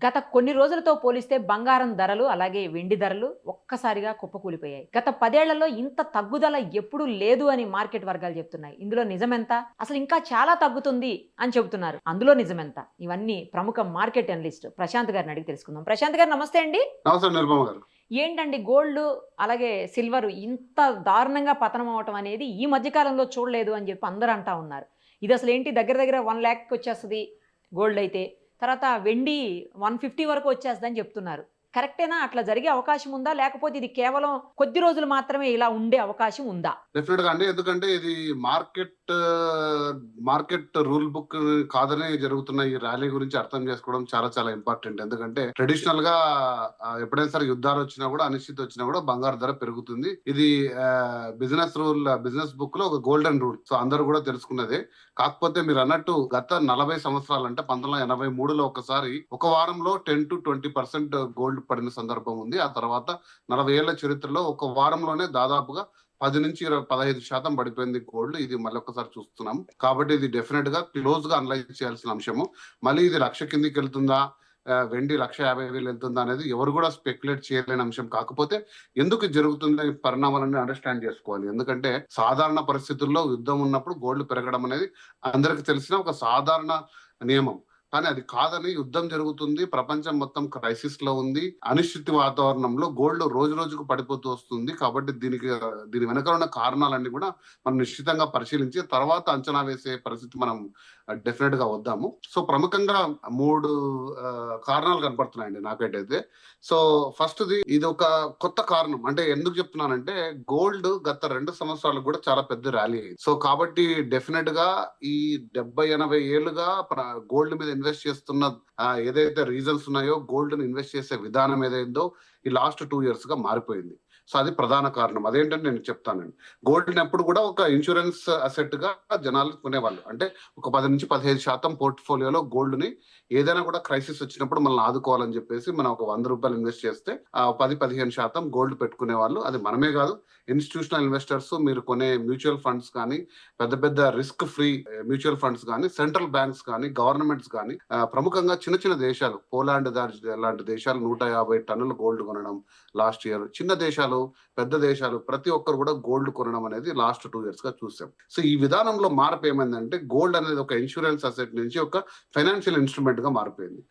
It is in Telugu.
గత కొన్ని రోజులతో పోలిస్తే బంగారం ధరలు, అలాగే వెండి ధరలు ఒక్కసారిగా కుప్పకూలిపోయాయి. గత 10 ఏళ్లలో ఇంత తగ్గుదల ఎప్పుడూ లేదు అని మార్కెట్ వర్గాలు చెప్తున్నాయి. ఇందులో నిజమెంత? అసలు ఇంకా చాలా తగ్గుతుంది అని చెబుతున్నారు. అందులో నిజమెంత? ఇవన్నీ ప్రముఖ మార్కెట్ అనలిస్ట్ ప్రశాంత్ గారిని అడిగి తెలుసుకుందాం. ప్రశాంత్ గారు నమస్తే అండి. నమస్తే నిరుపమ గారు. ఏంటండి గోల్డ్ అలాగే సిల్వర్ ఇంత దారుణంగా పతనం అవ్వటం అనేది ఈ మధ్య కాలంలో చూడలేదు అని చెప్పి అందరూ అంటా ఉన్నారు. ఇది అసలేంటి దగ్గర దగ్గర 1,00,000కి వచ్చేస్తది గోల్డ్ అయితే. తర్వాత వెండి 150 వరకు వచ్చేస్తదని చెప్తున్నారు. కరెక్టేనా? అట్లా జరిగే అవకాశం ఉందా? లేకపోతే ఇది కేవలం కొద్ది రోజులు మాత్రమే ఇలా ఉండే అవకాశం ఉందా? డెఫినెట్‌గా అండి. ఎందుకంటే ఇది మార్కెట్ రూల్ బుక్ కాదనే జరుగుతున్న ఈ ర్యాలీ గురించి అర్థం చేసుకోవడం చాలా చాలా ఇంపార్టెంట్. ఎందుకంటే ట్రెడిషనల్‌గా ఎప్పుడైనా సరే యుద్ధాలొచ్చినా గూడా, అనిశ్చితి వచ్చినా గూడా బంగారు ధర పెరుగుతుంది. ఇది బిజినెస్ బుక్‌లో ఒక గోల్డెన్ రూల్. సో, అందరూ గూడా తెలుసుకున్నదే. కాకపోతే మీరన్నట్టు గత 40 సంవత్సరాలు అంటే 1983లో ఒకసారి ఒక వారంలో 10-20% గోల్డ్ పడిన సందర్భం ఉంది. ఆ తర్వాత 40 ఏళ్ల చరిత్రలో ఒక వారంలోనే దాదాపుగా 10-15% పడిపోయింది గోల్డ్. ఇది మళ్ళొక్కసారి చూస్తున్నాం. కాబట్టి ఇది డెఫినిట్‌గా క్లోజ్‌గా అనలైజ్ చేయాల్సిన అంశము. మళ్ళీ ఇది 1,00,000 కిందకెళ్తుందా? వెండి 1,50,000 వెళ్తుందా అనేది ఎవరు గూడా స్పెక్యులేట్ చేయలేని అంశం. కాకపోతే ఎందుకు జరుగుతుంది ఈ పరిణామాలన్నీ అండర్‌స్టాండ్ చేసుకోవాలి. ఎందుకంటే సాధారణ పరిస్థితుల్లో యుద్ధం ఉన్నప్పుడు గోల్డ్ పెరగడం అనేది అందరికి తెలిసిన ఒక సాధారణ నియమం. కానీ అది కాదని యుద్ధం జరుగుతుంది. ప్రపంచం మొత్తం క్రైసిస్‌లో ఉంది. అనిశ్చితి వాతావరణంలో గోల్డ్ రోజు రోజుకు పడిపోతూ వస్తుంది. కాబట్టి దీని వెనక ఉన్న కారణాలన్నీ కూడా మనం నిశ్చితంగా పరిశీలించి తర్వాత అంచనా వేసే పరిస్థితి మనం డెఫినిట్‌గా వద్దాము. సో, ప్రముఖంగా 3 కారణాలు కనపడుతున్నాయండి నాకైతే. సో, ఫస్ట్‌ది ఇదొక కొత్త కారణం. అంటే ఎందుకు చెప్తున్నానంటే గోల్డ్ గత 2 సంవత్సరాలకు కూడా చాలా పెద్ద ర్యాలీ అయింది. సో, కాబట్టి డెఫినిట్‌గా ఈ 70, 80 ఏళ్లుగా గోల్డ్ మీద ఇన్వెస్ట్ చేస్తున్న ఏదైతే రీజన్స్ ఉన్నాయో గోల్డ్‌ని ఇన్వెస్ట్ చేసే విధానం ఏదైందో ఈ లాస్ట్ 2 ఇయర్స్‌గా మారిపోయింది. సో, అది ప్రధాన కారణం. అదేంటని నేను చెప్తానండి. గోల్డ్‌ని ఎప్పుడు కూడా ఒక ఇన్స్యూరెన్స్ అసెట్‌గా జనాలు కొనేవాళ్ళు. అంటే ఒక 10-15% పోర్ట్‌ఫోలియోలో గోల్డ్‌ని ఏదైనా కూడా క్రైసిస్ వచ్చినప్పుడు మనల్ని ఆదుకోవాలని చెప్పేసి మనం ఒక ₹100 ఇన్వెస్ట్ చేస్తే 10-15% గోల్డ్ పెట్టుకునేవాళ్ళు. అది మనమే కాదు, ఇన్‌స్టిట్యూషనల్ ఇన్వెస్టర్స్, మీరు కొనే మ్యూచువల్ ఫండ్స్ కానీ, పెద్ద పెద్ద రిస్క్ ఫ్రీ మ్యూచువల్ ఫండ్స్ కానీ, సెంట్రల్ బ్యాంక్స్ కానీ, గవర్నమెంట్స్ కానీ, ప్రముఖంగా చిన్న చిన్న దేశాలు పోలాండ్ లాంటి దేశాలు 150 టన్నులు గోల్డ్ కొనడం లాస్ట్ ఇయర్. చిన్న దేశాలు, పెద్ద దేశాలు ప్రతి ఒక్కరు కూడా గోల్డ్ కొనడం అనేది లాస్ట్ 2 ఇయర్స్ గా చూసాం. సో, ఈ విధానంలో మార్పు ఏమైందంటే గోల్డ్ అనేది ఒక ఇన్సూరెన్స్ అసెట్ నుంచి ఒక ఫైనాన్షియల్ ఇన్స్ట్రుమెంట్ గా మారిపోయింది.